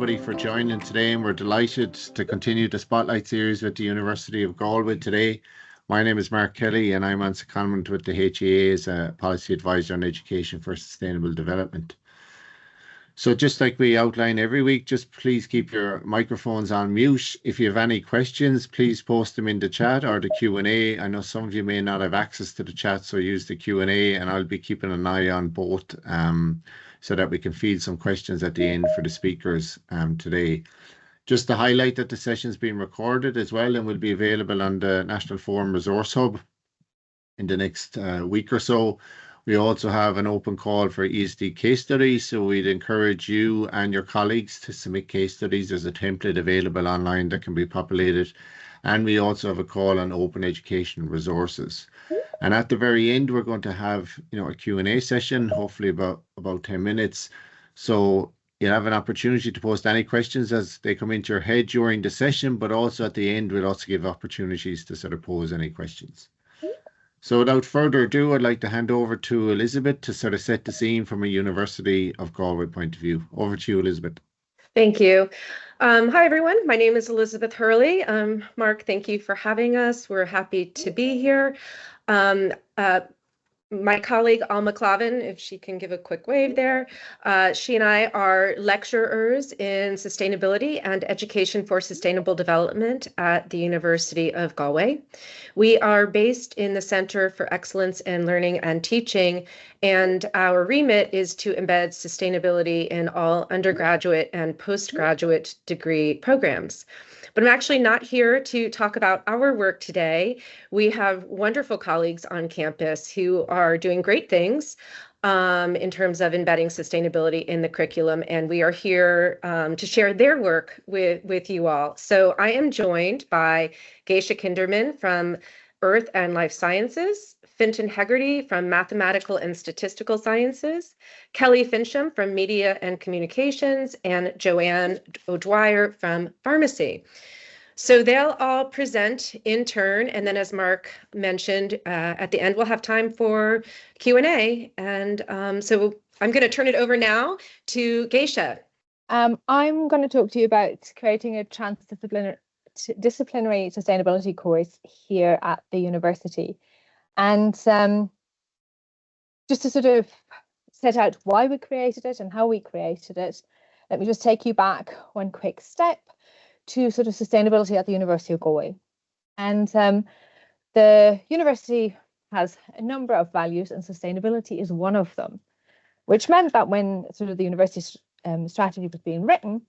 everybody for joining today, and we're delighted to continue the Spotlight series with the University of Galway today. My name is Mark Kelly and I'm on secondment with the HEA as a Policy Advisor on Education for Sustainable Development. So just like we outline every week, just please keep your microphones on mute. If you have any questions, please post them in the chat or the Q&A. I know some of you may not have access to the chat, so use the Q&A, and I'll be keeping an eye on both so that we can field some questions at the end for the speakers today. Just to highlight that the session's being recorded as well and will be available on the National Forum Resource Hub in the next week or so. We also have an open call for ESD case studies, so we'd encourage you and your colleagues to submit case studies. There's a template available online that can be populated. And we also have a call on open education resources. And at the very end, we're going to have, a Q&A session, hopefully about 10 minutes. So you'll have an opportunity to post any questions as they come into your head during the session, but also at the end, we'll also give opportunities to sort of pose any questions. So without further ado, I'd like to hand over to Elizabeth to sort of set the scene from a University of Galway point of view. Over to you, Elizabeth. Thank you. Hi, everyone. My name is Elizabeth Hurley. Mark, thank you for having us. We're happy to be here. My colleague, Alma Clavin, if she can give a quick wave there, she and I are lecturers in sustainability and education for sustainable development at the University of Galway. We are based in the Centre for Excellence in Learning and Teaching, and our remit is to embed sustainability in all undergraduate and postgraduate degree programs. But I'm actually not here to talk about our work today. We have wonderful colleagues on campus who are doing great things in terms of embedding sustainability in the curriculum, and we are here to share their work with you all. So I am joined by Geisha Kinderman from Earth and Life Sciences, Fintan Hegarty from Mathematical and Statistical Sciences, Kelly Fincham from Media and Communications, and Joanne O'Dwyer from Pharmacy. So they'll all present in turn, and then as Mark mentioned, at the end we'll have time for Q&A. And so I'm going to turn it over now to Geisha. I'm going to talk to you about creating a transdisciplinary sustainability course here at the university. And just to sort of set out why we created it and how we created it, let me just take you back one quick step to sort of sustainability at the University of Galway. And the university has a number of values, and sustainability is one of them, which meant that when sort of the university strategy was being written,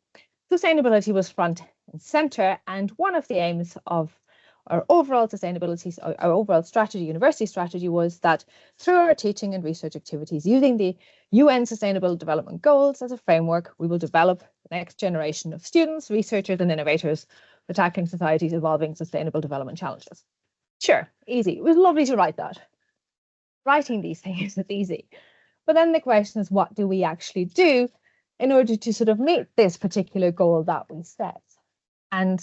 sustainability was front and centre, and one of the aims of our overall sustainability, our overall strategy, university strategy, was that through our teaching and research activities, using the UN Sustainable Development Goals as a framework, we will develop the next generation of students, researchers and innovators for tackling society's evolving sustainable development challenges. Sure, easy. It was lovely to write that. Writing these things is easy. But then the question is, what do we actually do in order to sort of meet this particular goal that we set? And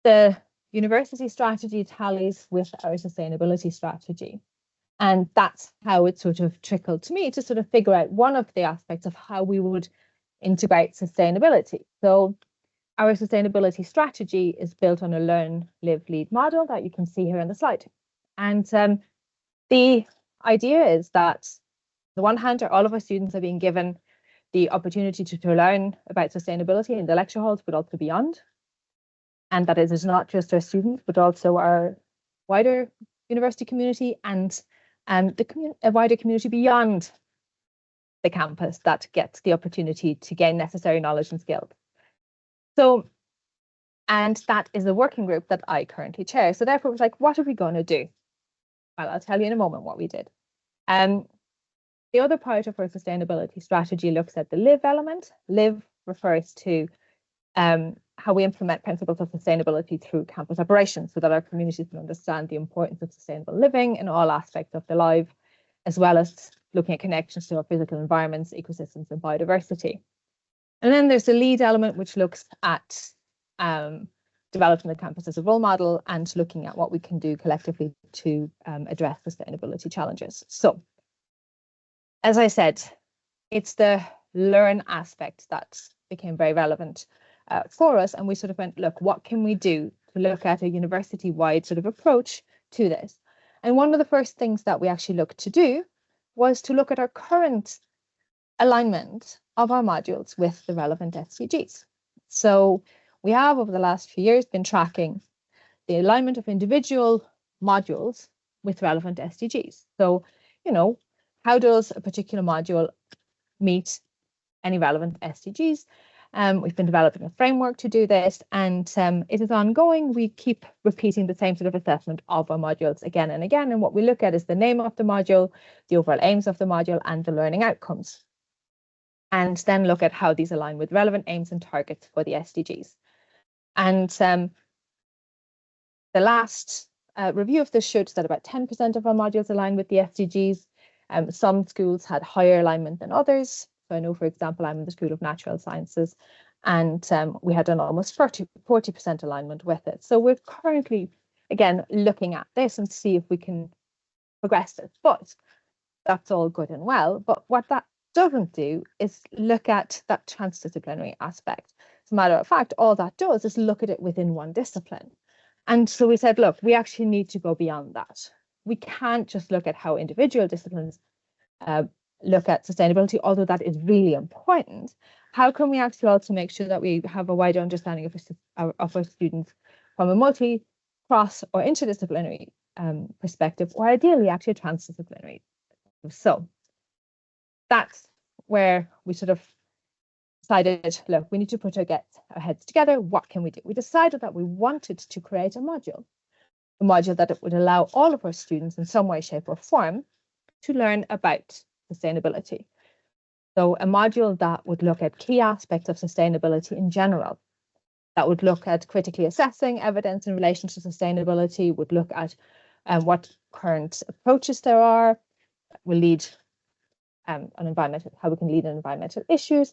the university strategy tallies with our sustainability strategy. And that's how it sort of trickled to me to sort of figure out one of the aspects of how we would integrate sustainability. So our sustainability strategy is built on a learn, live, lead model that you can see here on the slide. And the idea is that on the one hand, all of our students are being given the opportunity to learn about sustainability in the lecture halls, but also beyond. And that is not just our students, but also our wider university community and a wider community beyond the campus that gets the opportunity to gain necessary knowledge and skills. So, and that is a working group that I currently chair. So therefore, it was like, what are we going to do? Well, I'll tell you in a moment what we did. The other part of our sustainability strategy looks at the live element. Live refers to how we implement principles of sustainability through campus operations so that our communities can understand the importance of sustainable living in all aspects of their life, as well as looking at connections to our physical environments, ecosystems, and biodiversity. And then there's the lead element, which looks at developing the campus as a role model and looking at what we can do collectively to address sustainability challenges. So, as I said, it's the learn aspect that became very relevant for us. And we sort of went, look, what can we do to look at a university-wide sort of approach to this? And one of the first things that we actually looked to do was to look at our current alignment of our modules with the relevant SDGs. So we have, over the last few years, been tracking the alignment of individual modules with relevant SDGs. So, you know, how does a particular module meet any relevant SDGs? We've been developing a framework to do this, and it is ongoing. We keep repeating the same sort of assessment of our modules again and again. And what we look at is the name of the module, the overall aims of the module, and the learning outcomes. And then look at how these align with relevant aims and targets for the SDGs. And the last review of this showed that about 10% of our modules align with the SDGs. Some schools had higher alignment than others. So I know, for example, I'm in the School of Natural Sciences, and we had an almost 40% alignment with it. So we're currently, again, looking at this and see if we can progress it. But that's all good and well. But what that doesn't do is look at that transdisciplinary aspect. As a matter of fact, all that does is look at it within one discipline. And so we said, look, we actually need to go beyond that. We can't just look at how individual disciplines look at sustainability, although that is really important. How can we actually also make sure that we have a wider understanding of our students from a multi, cross, or interdisciplinary perspective, or ideally actually a transdisciplinary? So that's where we sort of decided, look, we need to put our heads together. What can we do? We decided that we wanted to create a module that it would allow all of our students in some way, shape, or form to learn about sustainability. So a module that would look at key aspects of sustainability in general, that would look at critically assessing evidence in relation to sustainability, would look at what current approaches there are, will lead on how we can lead on environmental issues,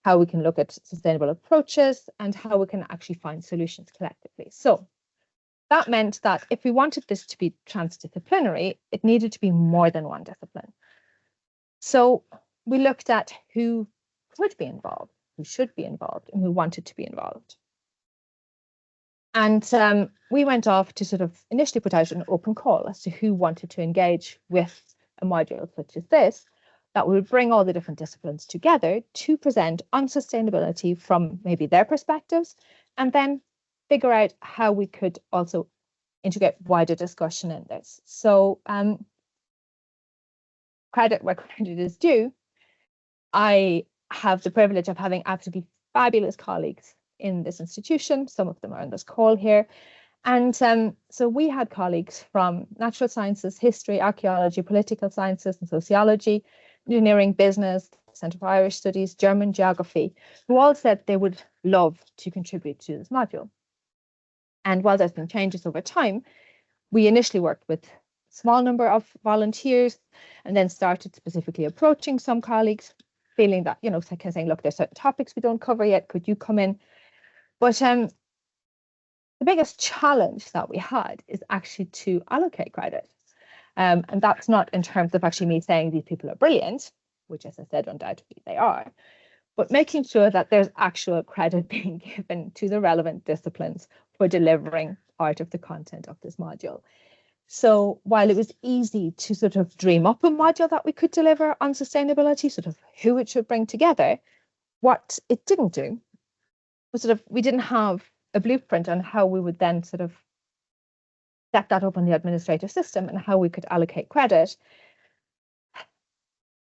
how we can look at sustainable approaches, and how we can actually find solutions collectively. So that meant that if we wanted this to be transdisciplinary, it needed to be more than one discipline. So we looked at who could be involved, who should be involved, and who wanted to be involved. And we went off to sort of initially put out an open call as to who wanted to engage with a module such as this, that would bring all the different disciplines together to present on sustainability from maybe their perspectives, and then figure out how we could also integrate wider discussion in this. So credit where credit is due, I have the privilege of having absolutely fabulous colleagues in this institution. Some of them are on this call here. And so we had colleagues from natural sciences, history, archaeology, political sciences and sociology, engineering, business, Centre for Irish Studies, German, geography, who all said they would love to contribute to this module. And while there's been changes over time, we initially worked with a small number of volunteers and then started specifically approaching some colleagues, feeling that, you know, saying, look, there's certain topics we don't cover yet, could you come in? But the biggest challenge that we had is actually to allocate credit. And that's not in terms of actually me saying these people are brilliant, which, as I said, undoubtedly they are, but making sure that there's actual credit being given to the relevant disciplines for delivering part of the content of this module. So while it was easy to sort of dream up a module that we could deliver on sustainability, sort of who it should bring together, what it didn't do was sort of, we didn't have a blueprint on how we would then sort of set that up on the administrative system and how we could allocate credit.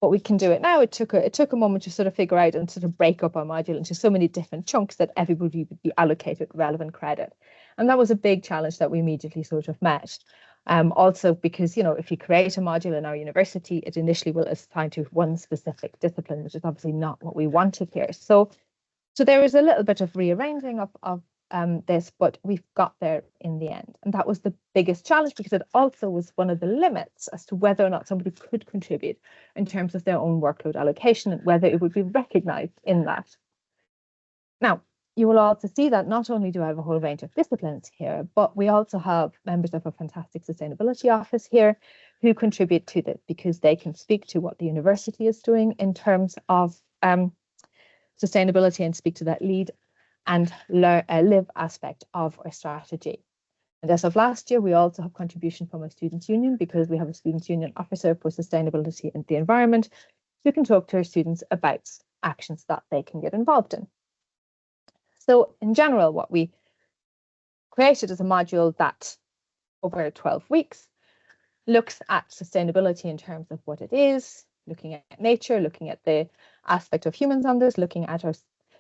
But we can do it now. It took a moment to sort of figure out and sort of break up our module into so many different chunks that everybody would be allocated relevant credit. And that was a big challenge that we immediately sort of met. Also because, you know, if you create a module in our university, it initially will assign to one specific discipline, which is obviously not what we wanted here. So there was a little bit of rearranging of this, but we've got there in the end. And that was the biggest challenge, because it also was one of the limits as to whether or not somebody could contribute in terms of their own workload allocation and whether it would be recognised in that. Now, you will also see that not only do I have a whole range of disciplines here, but we also have members of a fantastic sustainability office here who contribute to this, because they can speak to what the university is doing in terms of sustainability and speak to that lead and live aspect of our strategy. And as of last year, we also have contribution from a students' union, because we have a students' union officer for sustainability and the environment, who can talk to our students about actions that they can get involved in. So in general, what we created is a module that over 12 weeks looks at sustainability in terms of what it is, looking at nature, looking at the aspect of humans on this, looking at our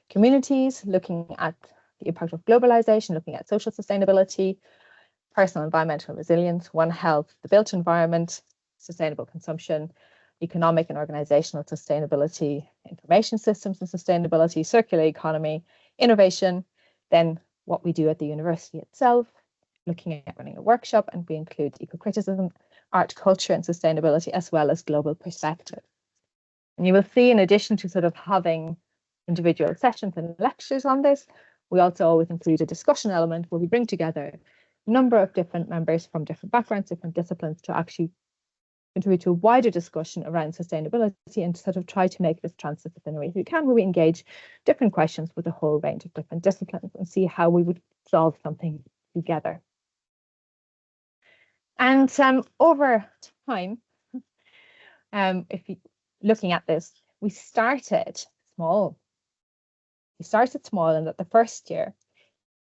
communities, looking at the impact of globalization, looking at social sustainability, personal environmental resilience, One Health, the built environment, sustainable consumption, economic and organizational sustainability, information systems and sustainability, circular economy, innovation, then what we do at the university itself, looking at running a workshop, and we include eco-criticism, art, culture and sustainability, as well as global perspective. And you will see, in addition to sort of having individual sessions and lectures on this, we also always include a discussion element where we bring together a number of different members from different backgrounds, different disciplines, to actually contribute to a wider discussion around sustainability and sort of try to make this transdisciplinary as we can, where we engage different questions with a whole range of different disciplines and see how we would solve something together. And over time, if you looking at this, we started small. We started small, and that the first year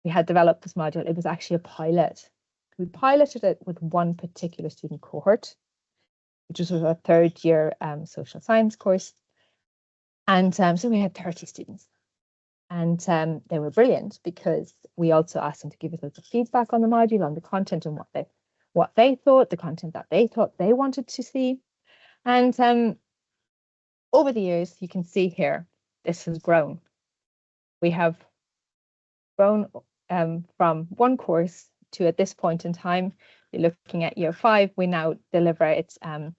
we had developed this module, it was actually a pilot. We piloted it with one particular student cohort, which was a third year social science course. And so we had 30 students. And they were brilliant, because we also asked them to give us loads of feedback on the module, on the content and what they thought, the content that they thought they wanted to see. And over the years, you can see here, this has grown. We have grown from one course to, at this point in time, you're looking at year 5, we now deliver it in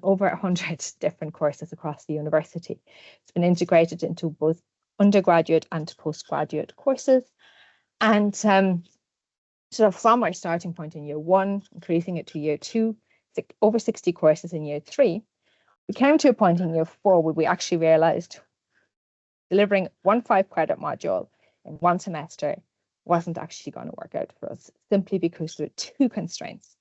over 100 different courses across the university. It's been integrated into both undergraduate and postgraduate courses. And sort of from our starting point in year 1, increasing it to year 2, over 60 courses in year 3, we came to a point in year 4 where we actually realized delivering one 5-credit module in one semester wasn't actually going to work out for us, simply because there were 2 constraints.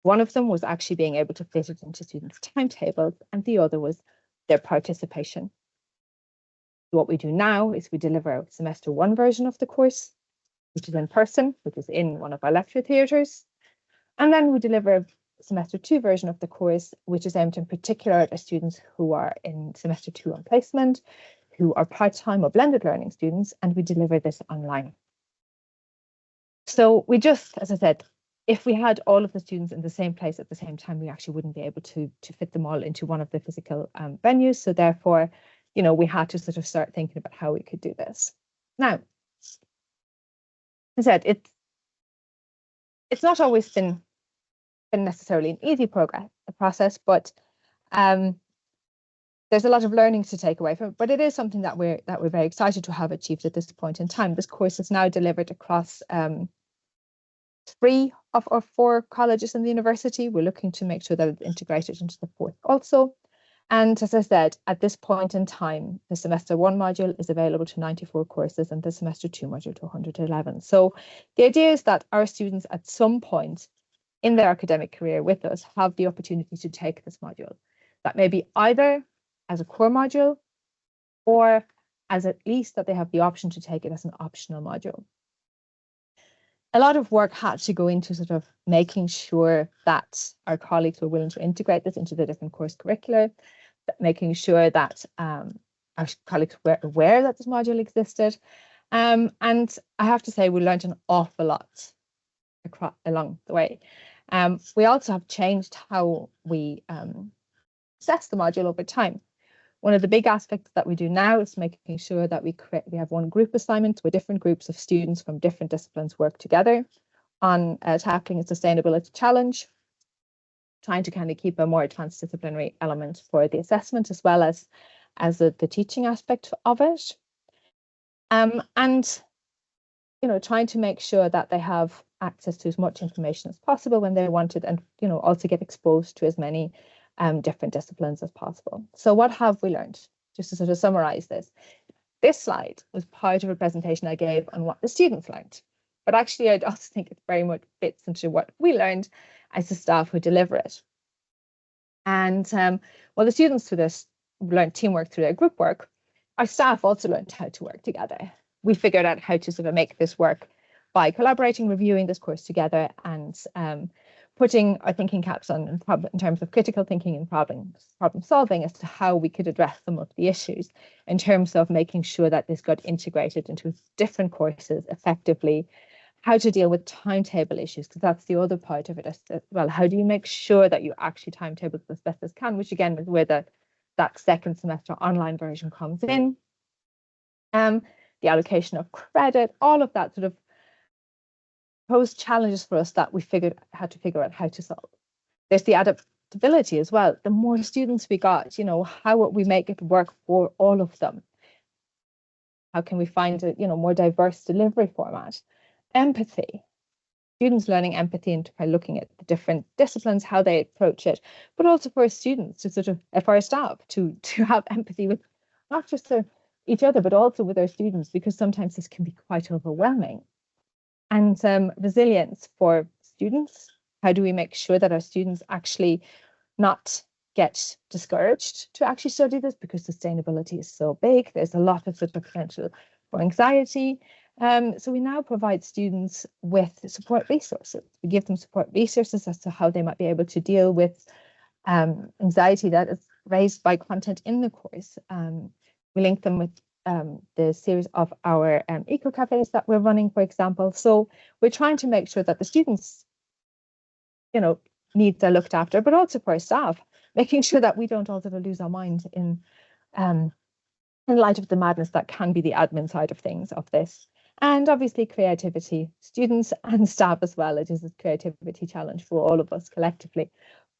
One of them was actually being able to fit it into students' timetables, and the other was their participation. What we do now is we deliver a semester 1 version of the course, which is in person, which is in one of our lecture theatres. And then we deliver a semester 2 version of the course, which is aimed in particular at students who are in semester 2 on placement, who are part-time or blended learning students, and we deliver this online. So we just, as I said, if we had all of the students in the same place at the same time, we actually wouldn't be able to fit them all into one of the physical venues. So therefore, you know, we had to sort of start thinking about how we could do this. Now, as I said, it's not always been necessarily an easy process, but there's a lot of learning to take away from it. But it is something that we're very excited to have achieved at this point in time. This course is now delivered across 3 of our 4 colleges in the university. We're looking to make sure that it's integrated into the 4th also. And as I said, at this point in time, the semester 1 module is available to 94 courses and the semester 2 module to 111. So the idea is that our students at some point in their academic career with us have the opportunity to take this module. That may be either as a core module, or as at least that they have the option to take it as an optional module. A lot of work had to go into sort of making sure that our colleagues were willing to integrate this into the different course curricula, making sure that our colleagues were aware that this module existed. And I have to say, we learned an awful lot along the way. We also have changed how we assess the module over time. One of the big aspects that we do now is making sure that we have one group assignment where different groups of students from different disciplines work together on tackling a sustainability challenge, trying to kind of keep a more transdisciplinary element for the assessment as well as the teaching aspect of it. And you know, trying to make sure that they have access to as much information as possible when they want it, and you know, also get exposed to as many different disciplines as possible. So what have we learned? just to sort of summarize this. This slide was part of a presentation I gave on what the students learned. But actually, I also think it very much fits into what we learned as the staff who deliver it. And while the students through this learned teamwork through their group work, our staff also learned how to work together. We figured out how to sort of make this work by collaborating, reviewing this course together, and putting our thinking caps on in terms of critical thinking and problem solving as to how we could address some of the issues in terms of making sure that this got integrated into different courses effectively, how to deal with timetable issues, because that's the other part of it as well. How do you make sure that you actually timetable as best as can, which again is where that second semester online version comes in. The allocation of credit, all of that sort of posed challenges for us that we had to figure out how to solve. There's the adaptability as well. The more students we got, how would we make it work for all of them? How can we find a more diverse delivery format? Empathy. Students learning empathy and by looking at the different disciplines, how they approach it, but also for our students to for our staff to have empathy with not just each other, but also with our students, because sometimes this can be quite overwhelming. And resilience for students. How do we make sure that our students actually not get discouraged to actually study this, because sustainability is so big? There's a lot of sort of potential for anxiety. So we now provide students with support resources. We give them support resources as to how they might be able to deal with anxiety that is raised by content in the course. We link them with the series of our eco cafes that we're running, for example. So we're trying to make sure that the students, needs are looked after, but also for our staff, making sure that we don't also lose our mind in light of the madness that can be the admin side of things of this. And obviously creativity, students and staff as well. It is a creativity challenge for all of us collectively.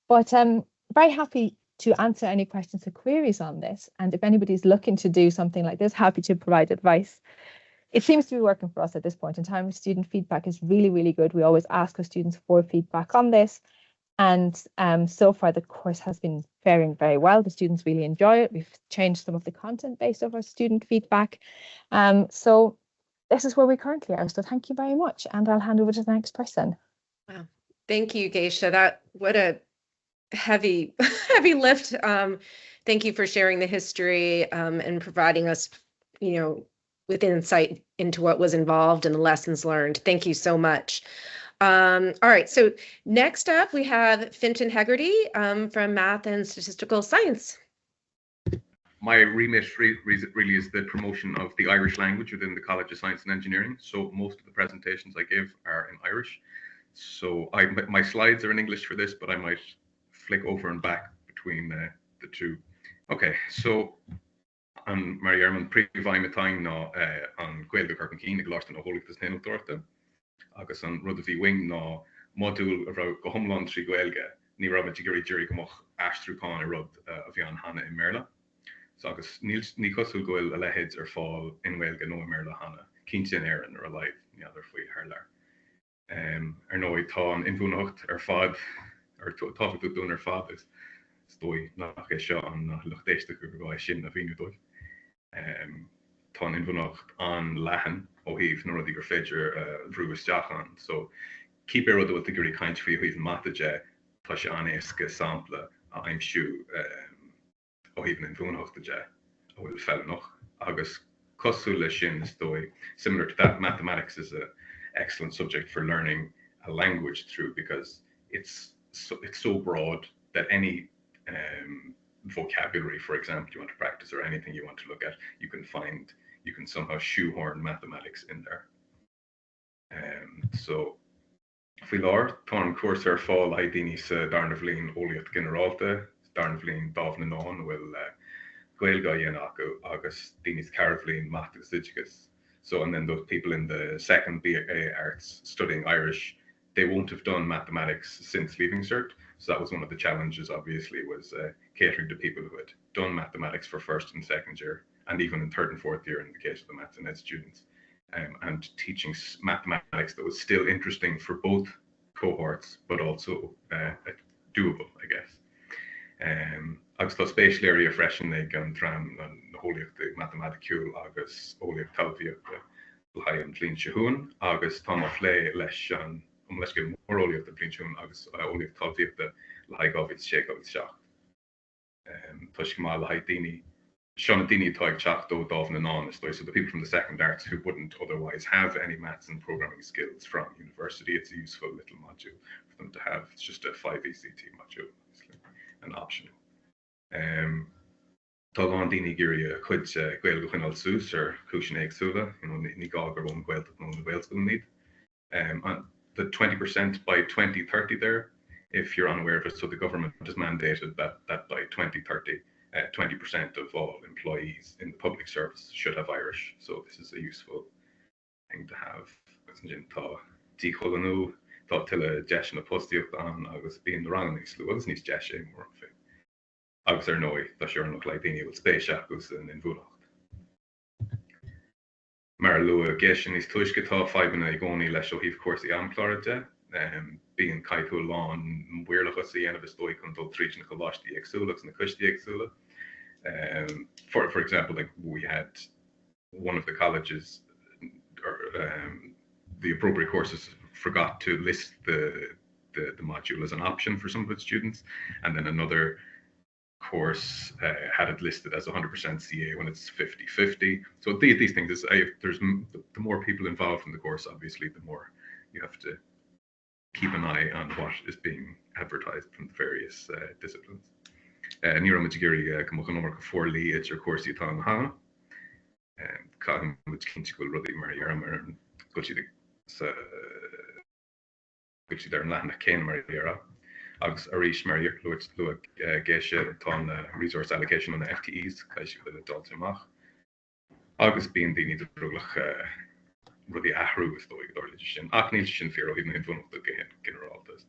But I'm very happy to answer any questions or queries on this. And if anybody's looking to do something like this, happy to provide advice. It seems to be working for us at this point in time. Student feedback is really, really good. We always ask our students for feedback on this. And so far, the course has been faring very well. The students really enjoy it. We've changed some of the content based on our student feedback. So this is where we currently are. So thank you very much. And I'll hand over to the next person. Wow. Thank you, Geisha. What a heavy lift. Thank you for sharing the history and providing us, with insight into what was involved and the lessons learned. Thank you so much. All right, so next up we have Fincham Hegarty from Math and Statistical Science. My remit really is the promotion of the Irish language within the College of Science and Engineering. So most of the presentations I give are in Irish. So my slides are in English for this, but I might flick over and back between the two. Okay, so an Mar Iarman príomhhaim atá ná an Gaeilge Corcan Cín ag láiste na Hólachtas Néanúirteachta, agus an rud a bhí wing ná modúl a bhra go thomláin trí Gaeilge, ní raibh gurí deireadh go mbeadh aistriúcháin a rud a bhí an hana in Merla. So agus ní cosúil go bhfuil a lehéid ar fáil in Gaeilge nó in Merla hana, cínte an éireann ar a leith neadar faoi thar lear. Ar nó tá an Inbhuanaitheacht ar fad, ar táfach dún ar fad is dói nach é seo an luchtéiste go bhá sin a bhíú dóibh. Tá an Inbhuanaitheacht an lehan ó híomh nó rudí gur féidir bhrúisteach an. So cí be rud a gurí caint faoi chuomh mataide tá sé an éasca sampla a aimimsú ó híomh an Inbhuanaitheachtaide a bhfuil fel noch. Agus cosú lei sin is dói, similar to that, mathematics is an excellent subject for learning a language through, because it's so broad that any vocabulary, for example, you want to practice or anything you want to look at, you can somehow shoehorn mathematics in there. So fi lár tá an cuas ar fáil daoine sa darna bhliain ólaíocht generaálta, darna bhliain dámhna náin bhfuil Gaeilge dhéanach agus daoine cara bhliain math agus oideachas. So, and then those people in the second BA Arts studying Irish, they won't have done mathematics since leaving cert. So that was one of the challenges, obviously, was catering to people who had done mathematics for first and second year, and even in third and fourth year in the case of the maths and ed students, and teaching mathematics that was still interesting for both cohorts, but also doable, I guess. Agus tá spéisiléirí a freisin ag an tram an hóíocht mathematicúil agus óíocht talfiíocht le haid an tlín seún agus tá lé leis an leis go móróíocht a blin agus óíocht talfiíochtta le haid gáhid sé seach. Tuis go má le haid daoine Sean Dini type chat though Dovin and honest, so the people from the second arts who wouldn't otherwise have any maths and programming skills from university, it's a useful little module for them to have. It's just a 5 ECT module, an optional. Tá Dini Giria could Gael Guinal Sus or Cushion Egg Sula, ni Gog or one Gael the Wales will need. The 20% by 2030 there, if you're unaware of it, so the government has mandated that by 2030. 20% of all employees in the public service should have Irish, so this is a useful thing to have. Stakeholder thought till a jesh na postiocht an agus being the wrong next lu agus needs jesh more of it. Agus noi that you're not like any with space agus and Inbhuanaitheacht. Mar lu geshin is tuishketa 5 in a goni leis o hif course the amclarade. Being kaitu lawn weirlachas the end of a stoic until 3 na kalash the exulux and the kush the exula. For example, like we had one of the colleges or the appropriate courses forgot to list the module as an option for some of its students, and then another course had it listed as 100% CA when it's 50-50. So these things is there's the more people involved in the course, obviously, the more you have to keep an eye on what is being advertised from the various disciplines. Neuromatigiri Kamukanor 4 Lee, it's your course you tan ha. Cotton which can school Ruddy Mariara and Gucci there in Latin Kane Mariara. Agus Arish Marier Lewis Luak Gesha ton resource allocation on the FTEs, because you could adult mach. August being the need to Ruddy Ahru is the origin. Acnil Shin Firo even in one of the general this.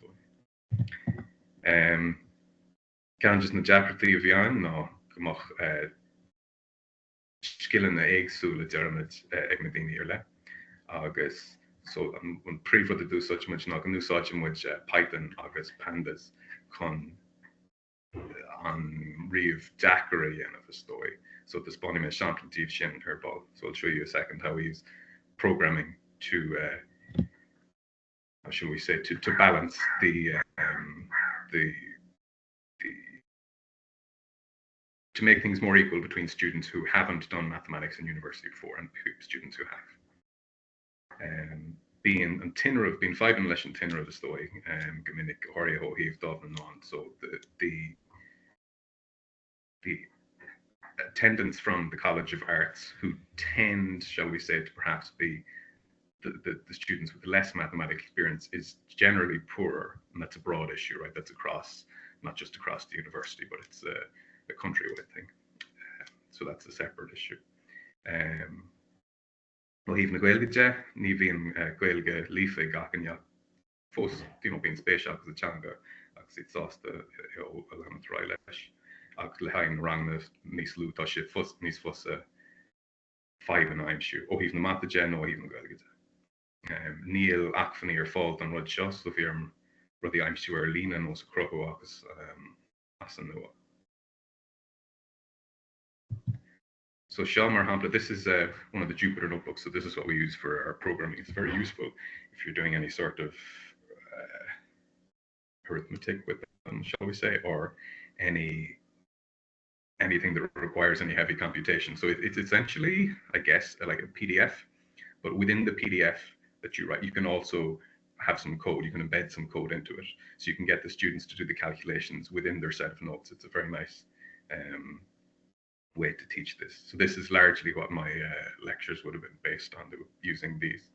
Can just na Japartí of Yan, no, Gamach skill in the egg sula dermot egmadini or le. August, so when pre for to do such much, not new such much Python, August pandas con on Reeve Daiquiri and of a story. So the spawning a chantive shin her ball. So I'll show you a second how we use programming to how shall we say to balance to make things more equal between students who haven't done mathematics in university before and students who have. Being an tinner of being 5 in lesson tinner of the story, Gaminik Oreo heave Dov and on. So the attendants from the College of Arts who tend, shall we say, to perhaps be the students with less mathematical experience is generally poorer, and that's a broad issue, right? That's across, not just across the university, but it's a countrywide thing. So that's a separate issue. Well, even the Gaelga, ni being Gaelga leaf gakan ya, fos, being space up as a changa, as it's lost the element rilesh, lehain rang the nis lutash, fos nis fos 5 and 9 shoe, or even the mathagen, or even Gaelga. Neil Acfany or fault on Rod Shoss, the firm, Roddy I'm sure Lena knows a crocoacus, Asanoa. So Shalmar Hampla, this is one of the Jupyter notebooks. So this is what we use for our programming. It's very useful if you're doing any sort of arithmetic with them, shall we say, or anything that requires any heavy computation. So it's essentially, I guess, like a PDF, but within the PDF that you write, you can also have some code. You can embed some code into it, so you can get the students to do the calculations within their set of notes. It's a very nice way to teach this. So this is largely what my lectures would have been based on, using these.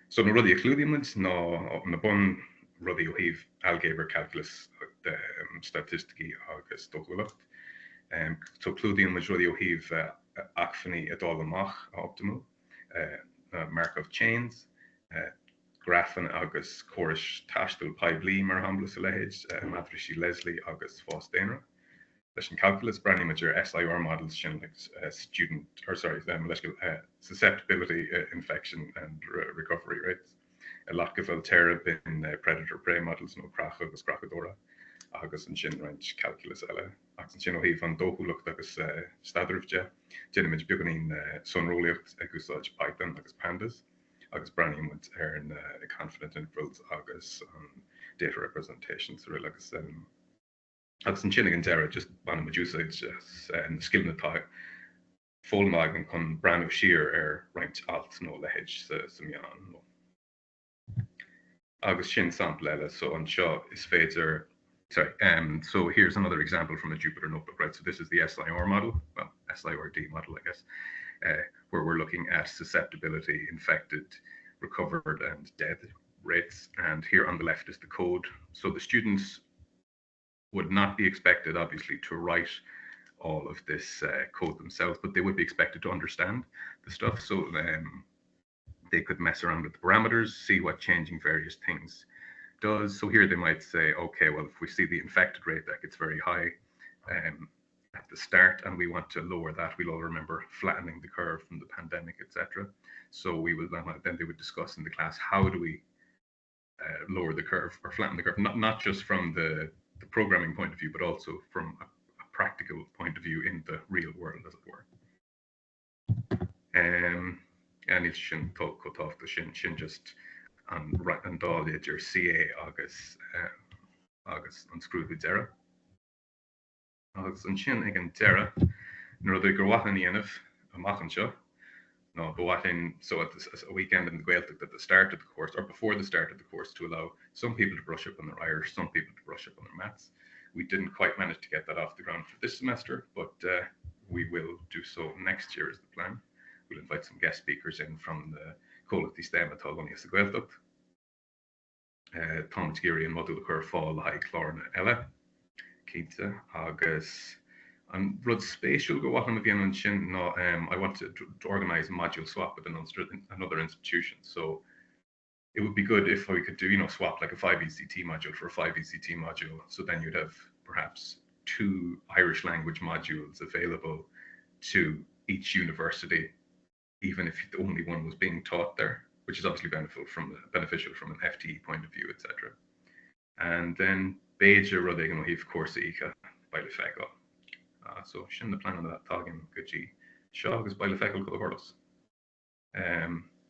So na ruddy excludiuments, no na bun ruddy ohiv algebra calculus statistiki agus dochulacht. So cludium is ruddy ohiv acfany et all amach optimal, Markov chains, Graphen agus chorish tastal pi bli mar hamblus alehage, matrici Leslie agus Fostena. Lesson calculus, brand major SIR models, shin like student, or sorry, susceptibility, infection and recovery rates. a lot of Volterra bin predator-prey models, no Krach agus Krachadora, agus an sin range calculus eile. Agus an sin ó híh an dóchúlacht agus stadarmhte, Jenimid beganín sunrólaocht agus Python agus pandas, agus branding with an confident intervals agus data representations really agus an sin Dara just ban Medusa and skill na tá fólmag an chun brand sheer right alt no le hedge samian no. Agus sin sample eile, so an seo is féidir. Sorry, so here's another example from a Jupyter notebook, right? So this is the SIR model, well, SIRD model, I guess, where we're looking at susceptibility, infected, recovered, and dead rates. And here on the left is the code. So the students would not be expected, obviously, to write all of this code themselves, but they would be expected to understand the stuff. So they could mess around with the parameters, see what changing various things does. So here they might say, okay, well, if we see the infected rate that gets very high at the start and we want to lower that, we'll all remember flattening the curve from the pandemic, etc. So we will then they would discuss in the class, how do we lower the curve or flatten the curve, not just from the programming point of view, but also from a practical point of view in the real world, as it were. And it shouldn't cut off the shin just and dá idir CA agus unscrewed with Dara. Agus an sin ag an Dara, nuair a gur wathan íanamh amach anseo, no, but so at a weekend in the Gaeltacht at the start of the course, or before the start of the course, to allow some people to brush up on their Irish, some people to brush up on their maths. We didn't quite manage to get that off the ground for this semester, but we will do so next year is the plan. We'll invite some guest speakers in from the Cólachtaí STEM atá Lunny sa Gaeltacht. Thomas Geary and Modul Cur Fall High Chlorna Ella, Keita, Agus, and Rud Spatial go on again on Shin. No, I want to organize a module swap with another institution. So it would be good if we could do, swap like a 5 ECT module for a 5 ECT module. So then you'd have perhaps 2 Irish language modules available to each university, even if the only one was being taught there, which is obviously beneficial from an FTE point of view, etc. And then Beja Rudig and Ohif course Ika by Lefeco. So shin the plan on that talking Gucci Shog is by Lefeco Colorlos.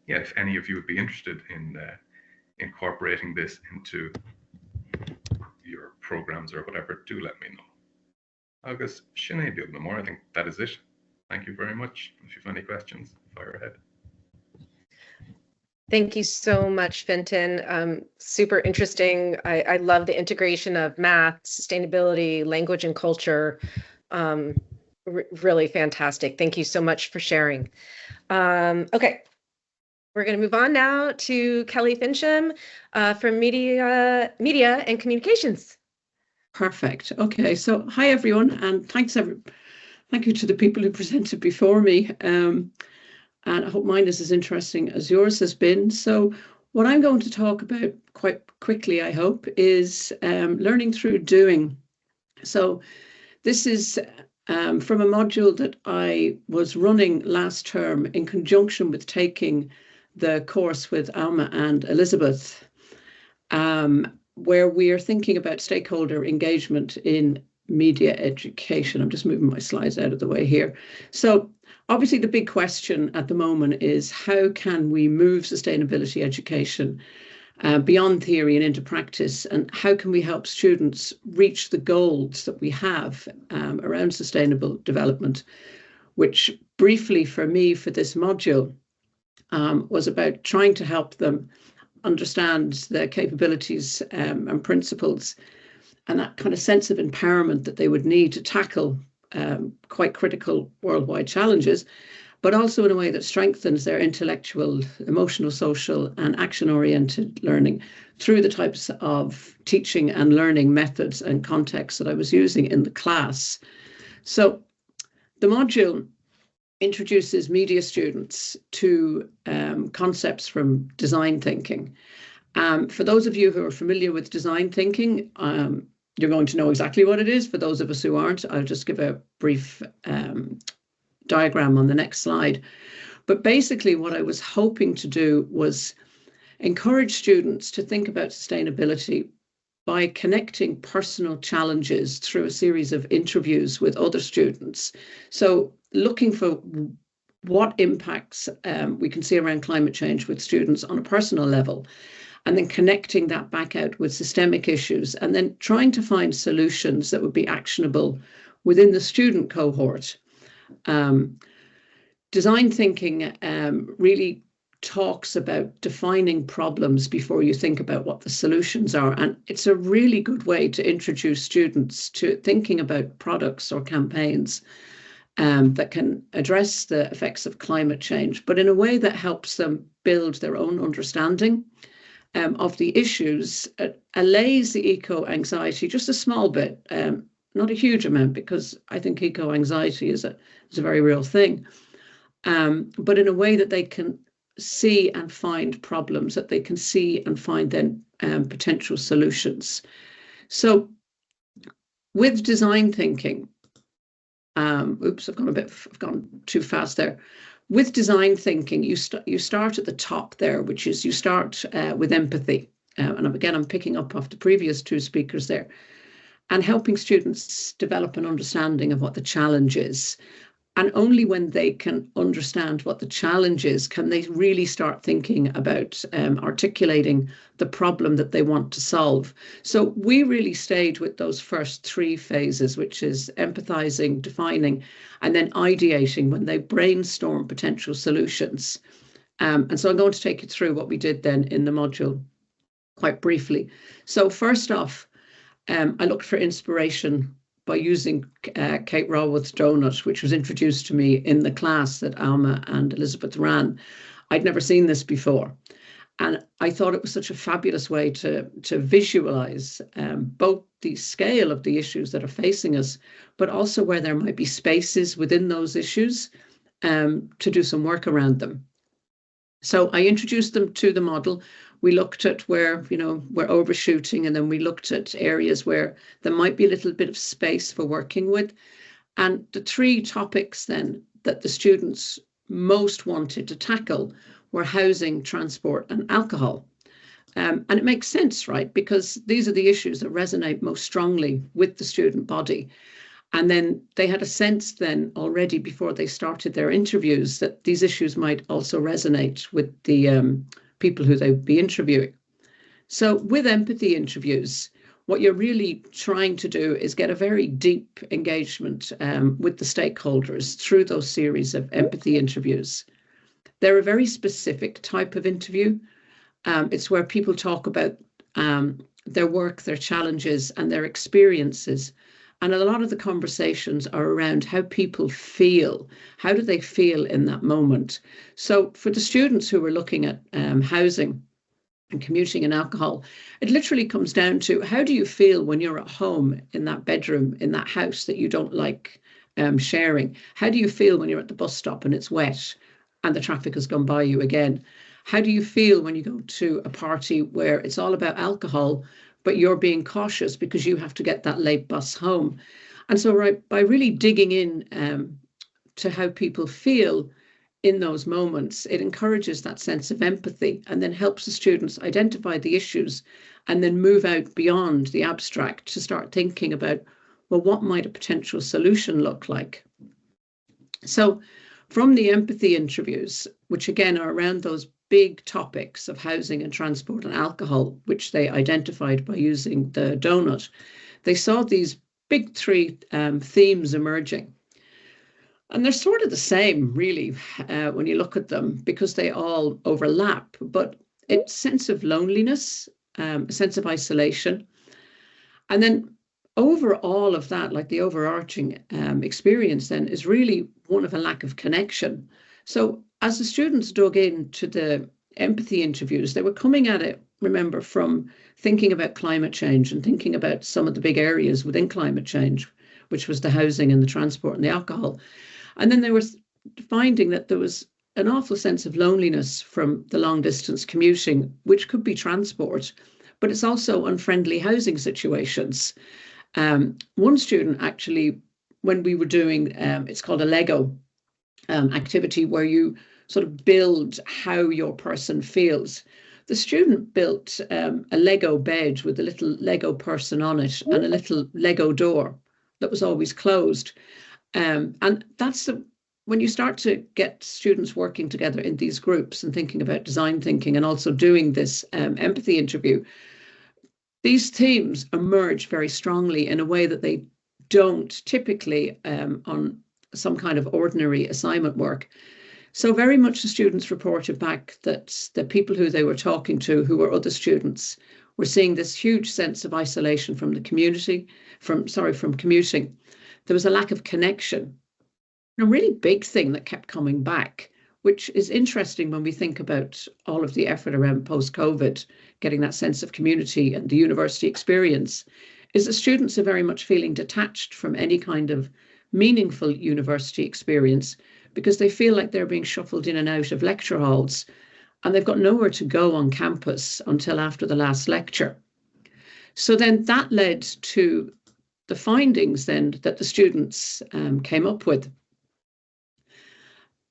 Yeah, if any of you would be interested in incorporating this into your programs or whatever, do let me know. August Shinay Bill no more. I think that is it. Thank you very much. If you have any questions, fire ahead. Thank you so much, Fintan. Super interesting. I love the integration of math, sustainability, language, and culture. Really fantastic. Thank you so much for sharing. Okay, we're going to move on now to Kelly Fincham from Media and Communications. Perfect. Okay, so hi everyone, and thank you to the people who presented before me. And I hope mine is as interesting as yours has been. So what I'm going to talk about quite quickly, I hope, is learning through doing. So this is from a module that I was running last term in conjunction with taking the course with Alma and Elizabeth, where we are thinking about stakeholder engagement in media education. I'm just moving my slides out of the way here. So obviously the big question at the moment is, how can we move sustainability education beyond theory and into practice, and how can we help students reach the goals that we have around sustainable development, which briefly for me for this module was about trying to help them understand the capabilities and principles and that kind of sense of empowerment that they would need to tackle quite critical worldwide challenges, but also in a way that strengthens their intellectual, emotional, social, and action-oriented learning through the types of teaching and learning methods and contexts that I was using in the class. So the module introduces media students to concepts from design thinking. For those of you who are familiar with design thinking, you're going to know exactly what it is. For those of us who aren't, I'll just give a brief diagram on the next slide. But basically what I was hoping to do was encourage students to think about sustainability by connecting personal challenges through a series of interviews with other students. So looking for what impacts we can see around climate change with students on a personal level, and then connecting that back out with systemic issues, and then trying to find solutions that would be actionable within the student cohort. Design thinking really talks about defining problems before you think about what the solutions are. And it's a really good way to introduce students to thinking about products or campaigns that can address the effects of climate change, but in a way that helps them build their own understanding of the issues, allays the eco-anxiety just a small bit, not a huge amount, because I think eco-anxiety is a very real thing, but in a way that they can see and find problems, that they can see and find then potential solutions. So with design thinking, oops, I've gone too fast there. With design thinking, you start at the top there, which is you start with empathy. And again, I'm picking up off the previous two speakers there, and helping students develop an understanding of what the challenge is. And only when they can understand what the challenge is can they really start thinking about articulating the problem that they want to solve. So we really stayed with those first three phases, which is empathizing, defining, and then ideating when they brainstorm potential solutions. And so I'm going to take you through what we did then in the module quite briefly. So first off, I looked for inspiration by using Kate Raworth's donut, which was introduced to me in the class that Alma and Elizabeth ran. I'd never seen this before. And I thought it was such a fabulous way to visualize both the scale of the issues that are facing us, but also where there might be spaces within those issues to do some work around them. So I introduced them to the model. We looked at where, we're overshooting, and then we looked at areas where there might be a little bit of space for working with. And the three topics then that the students most wanted to tackle were housing, transport, and alcohol. And it makes sense, right? Because these are the issues that resonate most strongly with the student body. And then they had a sense then already before they started their interviews that these issues might also resonate with the people who they would be interviewing. So with empathy interviews, what you're really trying to do is get a very deep engagement with the stakeholders through those series of empathy interviews. They're a very specific type of interview. It's where people talk about their work, their challenges, and their experiences. And a lot of the conversations are around how people feel. How do they feel in that moment? So for the students who were looking at housing and commuting and alcohol, it literally comes down to how do you feel when you're at home in that bedroom, in that house that you don't like sharing? How do you feel when you're at the bus stop and it's wet and the traffic has gone by you again? How do you feel when you go to a party where it's all about alcohol, but you're being cautious because you have to get that late bus home? And so by really digging in to how people feel in those moments, it encourages that sense of empathy and then helps the students identify the issues and then move out beyond the abstract to start thinking about, well, what might a potential solution look like? So from the empathy interviews, which again are around those big topics of housing and transport and alcohol, which they identified by using the donut, they saw these big three themes emerging. And they're sort of the same, really, when you look at them, because they all overlap. But it's a sense of loneliness, a sense of isolation. And then over all of that, like the overarching experience then is really one of a lack of connection. So as the students dug into the empathy interviews, they were coming at it, remember, from thinking about climate change and thinking about some of the big areas within climate change, which was the housing and the transport and the alcohol. And then they were finding that there was an awful sense of loneliness from the long distance commuting, which could be transport, but it's also unfriendly housing situations. One student actually, when we were doing, it's called a Lego activity where you sort of build how your person feels. the student built a Lego bed with a little Lego person on it and a little Lego door that was always closed. And that's when you start to get students working together in these groups and thinking about design thinking and also doing this empathy interview, these themes emerge very strongly in a way that they don't typically on some kind of ordinary assignment work. So very much the students reported back that the people who they were talking to, who were other students, were seeing this huge sense of isolation from the community, from commuting. There was a lack of connection. A really big thing that kept coming back, which is interesting when we think about all of the effort around post-COVID, getting that sense of community and the university experience, is that students are very much feeling detached from any kind of meaningful university experience because they feel like they're being shuffled in and out of lecture halls and they've got nowhere to go on campus until after the last lecture. So then that led to the findings then that the students came up with.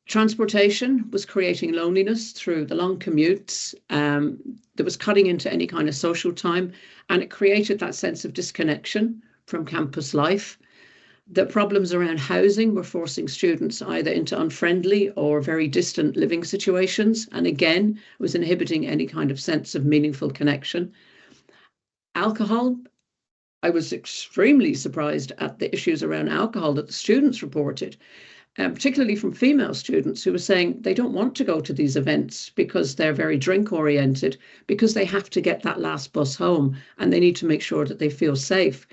Transportation was creating loneliness through the long commutes. There was cutting into any kind of social time, and it created that sense of disconnection from campus life. The problems around housing were forcing students either into unfriendly or very distant living situations, and again, was inhibiting any kind of sense of meaningful connection. Alcohol, I was extremely surprised at the issues around alcohol that the students reported. Particularly from female students who were saying they don't want to go to these events because they're very drink oriented, because they have to get that last bus home and they need to make sure that they feel safe.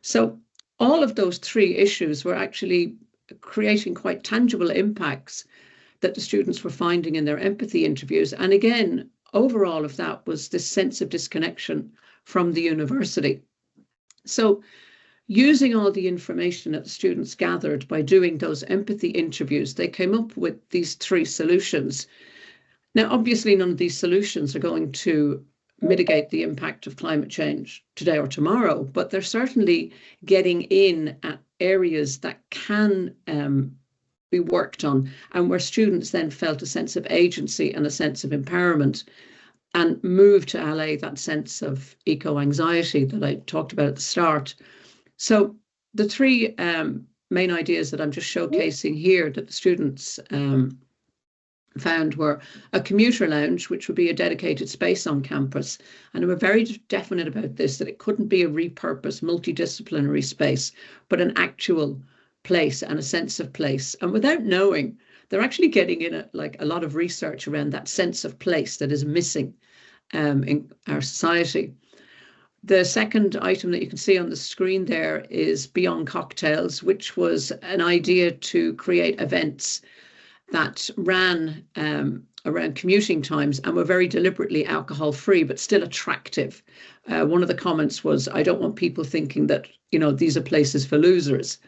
So all of those three issues were actually creating quite tangible impacts that the students were finding in their empathy interviews. And again, overall of that was this sense of disconnection from the university. So using all the information that the students gathered by doing those empathy interviews, they came up with these three solutions. Now, obviously, none of these solutions are going to mitigate the impact of climate change today or tomorrow, but they're certainly getting in at areas that can be worked on and where students then felt a sense of agency and a sense of empowerment and moved to allay that sense of eco-anxiety that I talked about at the start. So the three main ideas that I'm just showcasing here that the students found were a commuter lounge, which would be a dedicated space on campus. And they were very definite about this, that it couldn't be a repurposed multidisciplinary space, but an actual place and a sense of place. And without knowing, they're actually getting in a lot of research around that sense of place that is missing in our society. The second item that you can see on the screen there is Beyond Cocktails, which was an idea to create events that ran around commuting times and were very deliberately alcohol-free, but still attractive. One of the comments was, I don't want people thinking that, these are places for losers.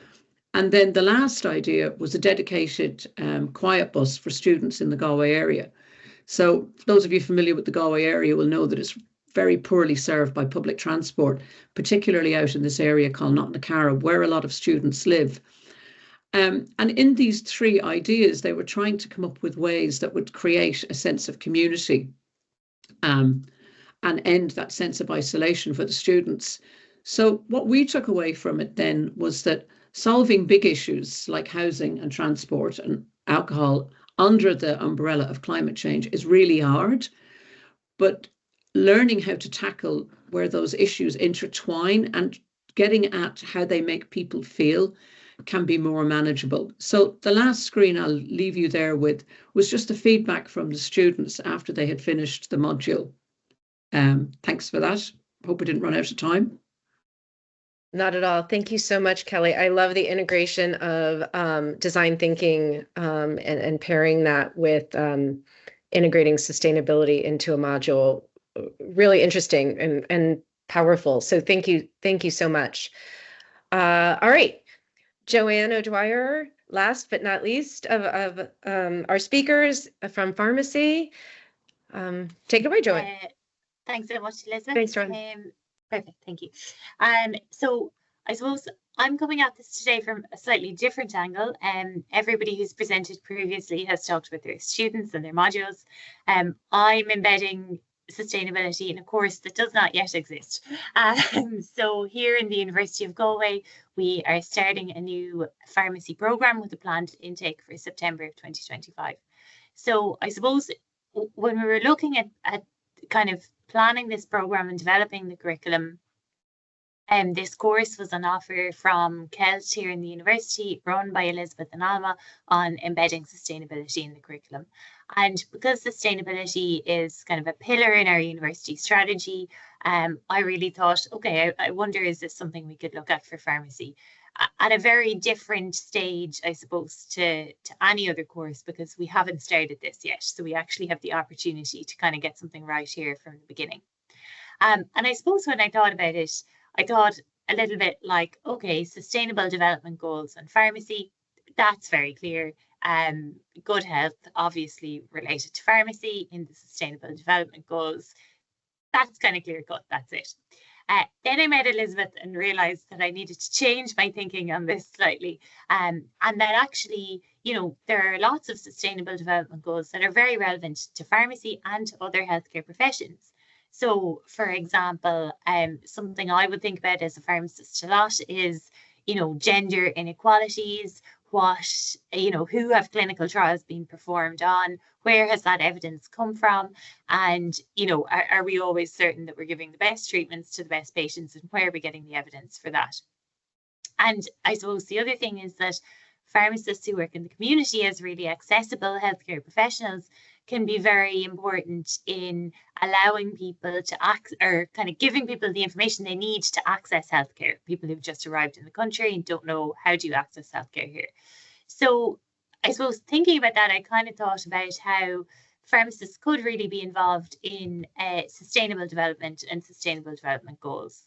And then the last idea was a dedicated quiet bus for students in the Galway area. So those of you familiar with the Galway area will know that it's very poorly served by public transport, particularly out in this area called Matamaitic, where a lot of students live. And in these three ideas, they were trying to come up with ways that would create a sense of community and end that sense of isolation for the students. So what we took away from it then was that solving big issues like housing and transport and alcohol under the umbrella of climate change is really hard, but learning how to tackle where those issues intertwine and getting at how they make people feel can be more manageable. So the last screen I'll leave you there with was just the feedback from the students after they had finished the module. Thanks for that. Hope we didn't run out of time. Not at all. Thank you so much, Kelly. I love the integration of design thinking and pairing that with integrating sustainability into a module. Really interesting and powerful. So thank you so much. All right, Joanne O'Dwyer, last but not least of our speakers from pharmacy. Take it away, Joanne. Thanks so much, Elizabeth. Thanks, Joanne. Perfect, thank you. So I suppose I'm coming at this today from a slightly different angle. Everybody who's presented previously has talked about their students and their modules. I'm embedding sustainability in a course that does not yet exist. So here in the University of Galway, we are starting a new pharmacy programme with a planned intake for September of 2025. So I suppose when we were looking at kind of planning this programme and developing the curriculum, this course was on offer from Celt here in the university, run by Elizabeth and Alma, on embedding sustainability in the curriculum. And because sustainability is kind of a pillar in our university strategy, I really thought, okay, I wonder, is this something we could look at for pharmacy? At a very different stage, I suppose, to any other course, because we haven't started this yet. So we actually have the opportunity to kind of get something right here from the beginning. And I suppose when I thought about it, I thought a little bit like, okay, sustainable development goals and pharmacy, that's very clear. Good health, obviously related to pharmacy in the sustainable development goals. That's kind of clear cut, that's it. Then I met Elizabeth and realized that I needed to change my thinking on this slightly. And that actually, you know, there are lots of sustainable development goals that are very relevant to pharmacy and to other healthcare professions. So, for example, something I would think about as a pharmacist a lot is, you know, gender inequalities, what, you know, who have clinical trials being performed on, where has that evidence come from, and, you know, are we always certain that we're giving the best treatments to the best patients, and where are we getting the evidence for that? And I suppose the other thing is that pharmacists who work in the community as really accessible healthcare professionals can be very important in allowing people to access, or kind of giving people the information they need to access healthcare. People who've just arrived in the country and don't know how do you access healthcare here. So I suppose thinking about that, I kind of thought about how pharmacists could really be involved in sustainable development and sustainable development goals.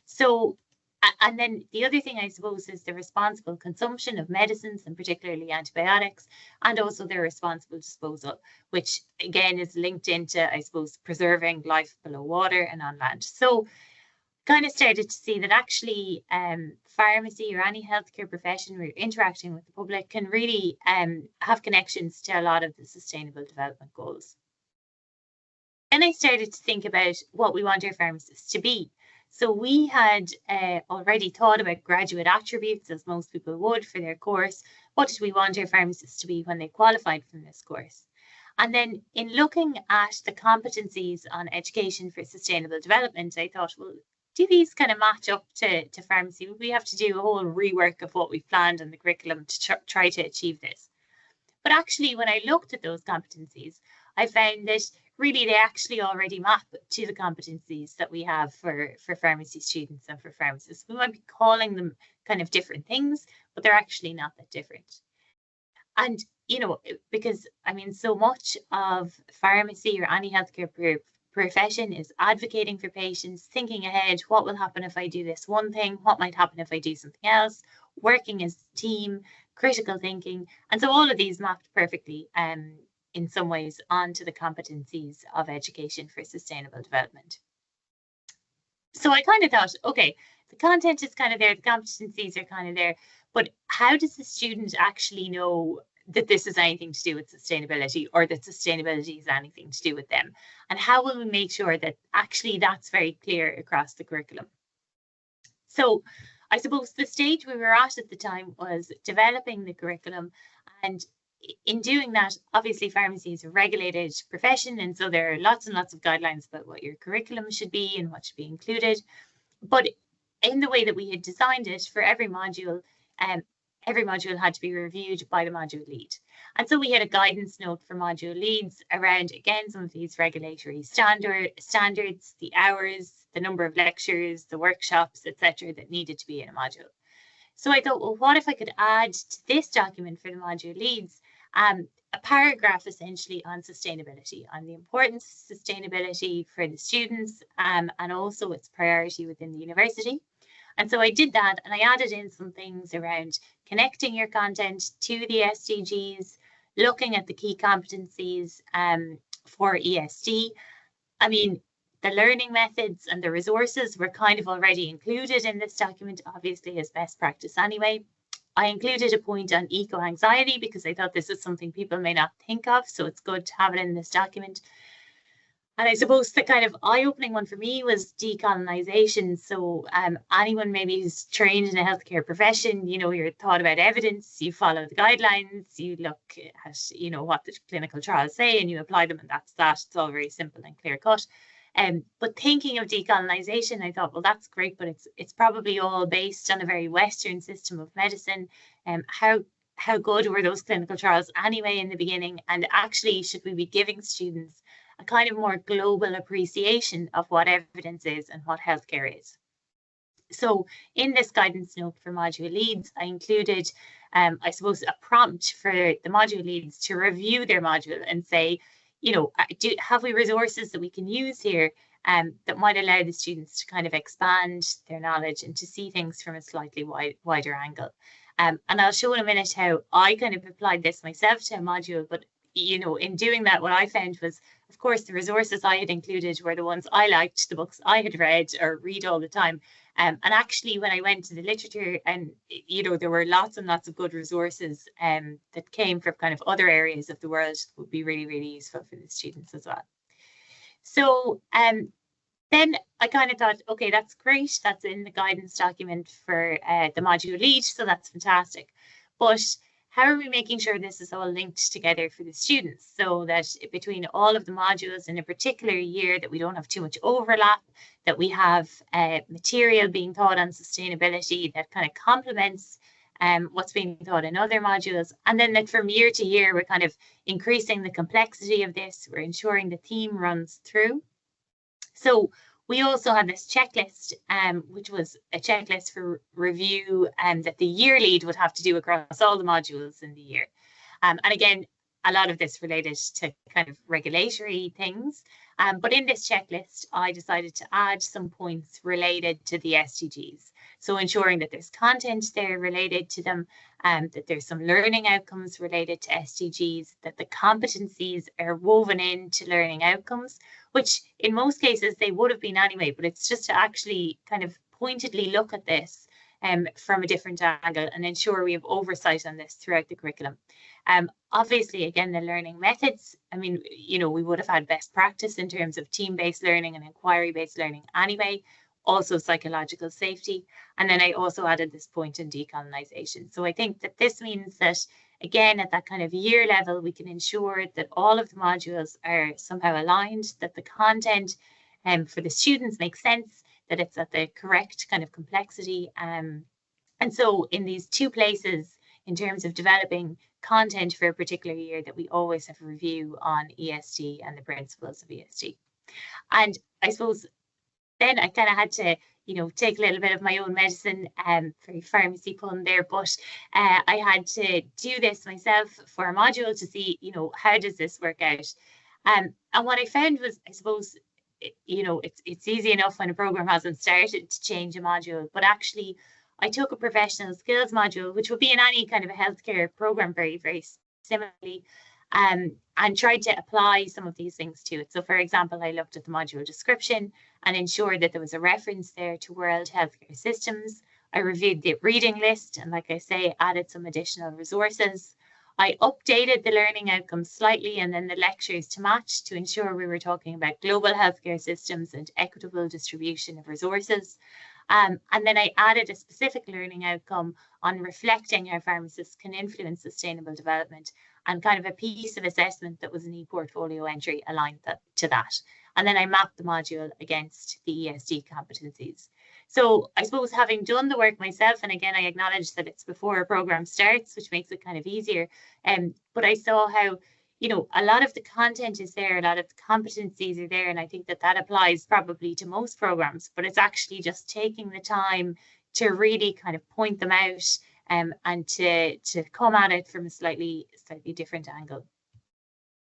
So, and then the other thing I suppose is the responsible consumption of medicines, and particularly antibiotics, and also their responsible disposal, which again is linked into, I suppose, preserving life below water and on land. So kind of started to see that actually pharmacy or any healthcare profession where you're interacting with the public can really have connections to a lot of the sustainable development goals. Then I started to think about what we want our pharmacists to be. So we had already thought about graduate attributes, as most people would for their course. What did we want our pharmacists to be when they qualified from this course? And then in looking at the competencies on education for sustainable development, I thought, well, do these kind of match up to pharmacy? Would we have to do a whole rework of what we've planned in the curriculum to try to achieve this? But actually, when I looked at those competencies, I found that really they actually already map to the competencies that we have for pharmacy students and for pharmacists. We might be calling them kind of different things, but they're actually not that different. And, you know, because I mean, so much of pharmacy or any healthcare profession is advocating for patients, thinking ahead, what will happen if I do this one thing, what might happen if I do something else, working as a team, critical thinking. And so all of these mapped perfectly in some ways onto the competencies of education for sustainable development. So I kind of thought, okay, the content is kind of there, the competencies are kind of there, but how does the student actually know that this is anything to do with sustainability, or that sustainability is anything to do with them? And how will we make sure that actually that's very clear across the curriculum? So I suppose the stage we were at the time was developing the curriculum, and in doing that, obviously pharmacy is a regulated profession, and so there are lots and lots of guidelines about what your curriculum should be and what should be included. But in the way that we had designed it, for every module had to be reviewed by the module lead. And so we had a guidance note for module leads around, again, some of these regulatory standards, the hours, the number of lectures, the workshops, etc., that needed to be in a module. So I thought, well, what if I could add to this document for the module leads a paragraph essentially on sustainability, on the importance of sustainability for the students and also its priority within the university. And so I did that, and I added in some things around connecting your content to the SDGs, looking at the key competencies for ESD. I mean, the learning methods and the resources were kind of already included in this document, obviously as best practice anyway. I included a point on eco-anxiety because I thought this is something people may not think of, so it's good to have it in this document. And I suppose the kind of eye-opening one for me was decolonisation. So anyone maybe who's trained in a healthcare profession, you know, you're thought about evidence, you follow the guidelines, you look at, you know, what the clinical trials say and you apply them, and that's that. It's all very simple and clear cut. But thinking of decolonisation, I thought, well, that's great, but it's probably all based on a very Western system of medicine. How good were those clinical trials anyway in the beginning? And actually, should we be giving students a kind of more global appreciation of what evidence is and what healthcare is? So in this guidance note for module leads, I included, I suppose, a prompt for the module leads to review their module and say, you know, have we resources that we can use here that might allow the students to kind of expand their knowledge and to see things from a slightly wider angle. And I'll show in a minute how I kind of applied this myself to a module, but you know, in doing that, what I found was, of course, the resources I had included were the ones I liked, the books I had read or read all the time. And actually, when I went to the literature, and you know, there were lots and lots of good resources that came from kind of other areas of the world that would be really, really useful for the students as well. So then I kind of thought, okay, that's great. That's in the guidance document for the module lead, so that's fantastic. But how are we making sure this is all linked together for the students so that between all of the modules in a particular year that we don't have too much overlap, that we have material being taught on sustainability that kind of complements what's being taught in other modules, and then that from year to year we're kind of increasing the complexity of this, we're ensuring the theme runs through. So we also had this checklist, which was a checklist for review that the year lead would have to do across all the modules in the year. And again, a lot of this related to kind of regulatory things. But in this checklist, I decided to add some points related to the SDGs. So ensuring that there's content there related to them, that there's some learning outcomes related to SDGs, that the competencies are woven into learning outcomes, which in most cases they would have been anyway, but it's just to actually kind of pointedly look at this from a different angle and ensure we have oversight on this throughout the curriculum. Obviously, again, the learning methods, I mean, you know, we would have had best practice in terms of team-based learning and inquiry-based learning anyway, also psychological safety. And then I also added this point in decolonisation. So I think that this means that, again, at that kind of year level, we can ensure that all of the modules are somehow aligned, that the content for the students makes sense, that it's at the correct kind of complexity. And so in these two places, in terms of developing content for a particular year, that we always have a review on ESD and the principles of ESD. And I suppose then I kind of had to, you know, take a little bit of my own medicine, very pharmacy pun there, but I had to do this myself for a module to see, you know, how does this work out? And what I found was, I suppose, you know, it's easy enough when a program hasn't started to change a module, but actually I took a professional skills module, which would be in any kind of a healthcare program very, very similarly, and tried to apply some of these things to it. So for example, I looked at the module description and ensured that there was a reference there to world healthcare systems. I reviewed the reading list and, like I say, added some additional resources. I updated the learning outcomes slightly and then the lectures to match to ensure we were talking about global healthcare systems and equitable distribution of resources. And then I added a specific learning outcome on reflecting how pharmacists can influence sustainable development and kind of a piece of assessment that was an e-portfolio entry aligned to that. And then I mapped the module against the ESD competencies. So I suppose having done the work myself, and again, I acknowledge that it's before a program starts, which makes it kind of easier. But I saw how, you know, a lot of the content is there, a lot of the competencies are there, and I think that that applies probably to most programs, but it's actually just taking the time to really kind of point them out and to come at it from a slightly different angle.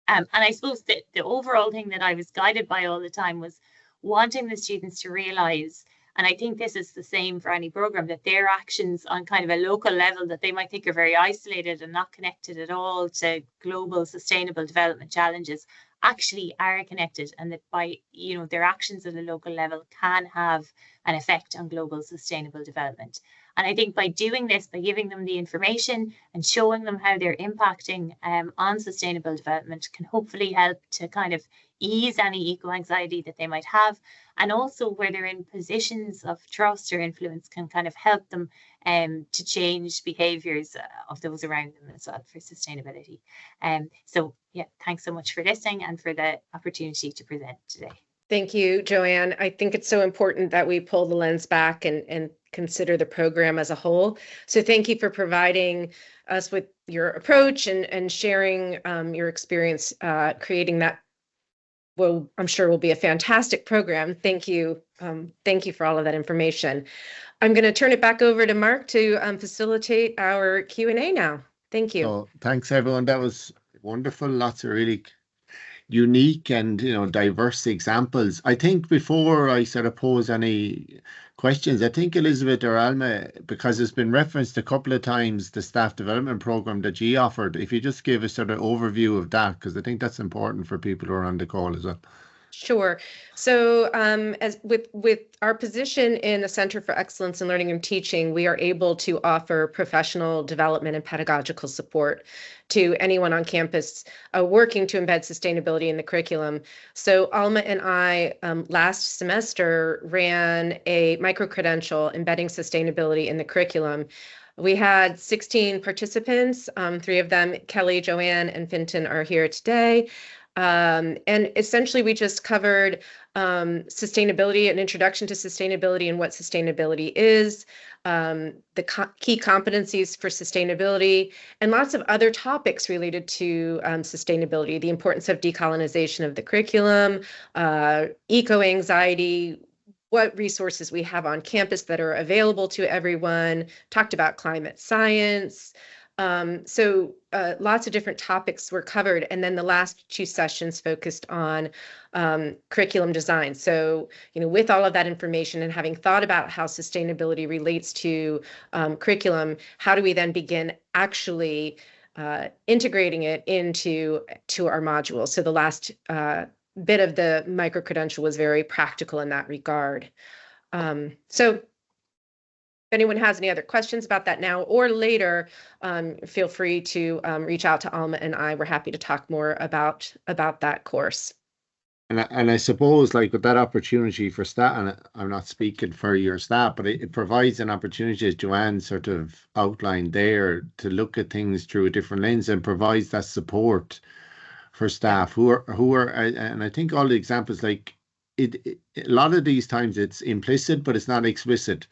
And I suppose that the overall thing that I was guided by all the time was wanting the students to realise, and I think this is the same for any program, that their actions on kind of a local level that they might think are very isolated and not connected at all to global sustainable development challenges actually are connected, and that by, you know, their actions at a local level can have an effect on global sustainable development. And I think by doing this, by giving them the information and showing them how they're impacting on sustainable development, can hopefully help to kind of ease any eco-anxiety that they might have. And also where they're in positions of trust or influence, can kind of help them to change behaviours of those around them as well for sustainability. So yeah, thanks so much for listening and for the opportunity to present today. Thank you, Joanne. I think it's so important that we pull the lens back and consider the program as a whole. So thank you for providing us with your approach and sharing your experience creating that. Well, I'm sure will be a fantastic program. Thank you. Thank you for all of that information. I'm going to turn it back over to Mark to facilitate our Q&A now. Thank you. So thanks, everyone. That was wonderful. Lots of really unique and diverse examples. I think before I sort of pose any questions, I think Elizabeth or Alma, because it's been referenced a couple of times, the staff development program that you offered, if you just give a sort of overview of that, because I think that's important for people who are on the call as well. Sure. So as with our position in the Center for Excellence in Learning and Teaching, we are able to offer professional development and pedagogical support to anyone on campus working to embed sustainability in the curriculum. So Alma and I last semester ran a micro-credential embedding sustainability in the curriculum. We had 16 participants, 3 of them, Kelly, Joanne, and Fincham, are here today. And essentially we just covered sustainability, an introduction to sustainability and what sustainability is, the key competencies for sustainability, and lots of other topics related to sustainability, the importance of decolonization of the curriculum, eco-anxiety, what resources we have on campus that are available to everyone, talked about climate science. So lots of different topics were covered. And then the last 2 sessions focused on curriculum design. So, with all of that information and having thought about how sustainability relates to curriculum, how do we then begin actually integrating it into our modules? So the last bit of the micro-credential was very practical in that regard. So if anyone has any other questions about that now or later, feel free to reach out to Alma and I. We're happy to talk more about that course. And I suppose, like, with that opportunity for staff, and I'm not speaking for your staff, but it provides an opportunity, as Joanne sort of outlined there, to look at things through a different lens and provides that support for staff who are, and I think all the examples, like a lot of these times it's implicit, but it's not explicit.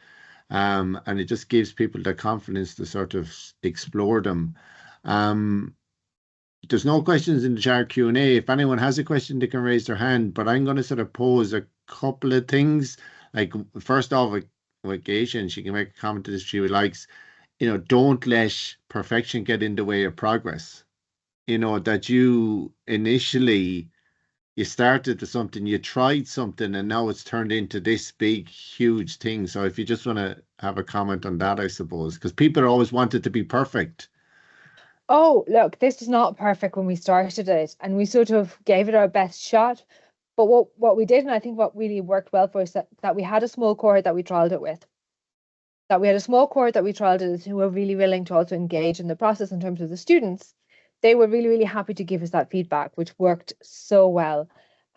And it just gives people the confidence to sort of explore them. There's no questions in the chat Q&A. If anyone has a question, they can raise their hand, but I'm going to sort of pose a couple of things. Like, first off, with Geisha, and she can make a comment to this if she likes, don't let perfection get in the way of progress. That you initially, you started to something, you tried something, and now it's turned into this big, huge thing. So if you just want to have a comment on that, I suppose, because people always want it to be perfect. Oh, look, this is not perfect when we started it, and we sort of gave it our best shot. But what we did, and I think what really worked well for us, that we had a small cohort that we trialed it with. That we had a small cohort that we trialed it with who were really willing to also engage in the process in terms of the students. They were really, really happy to give us that feedback, which worked so well.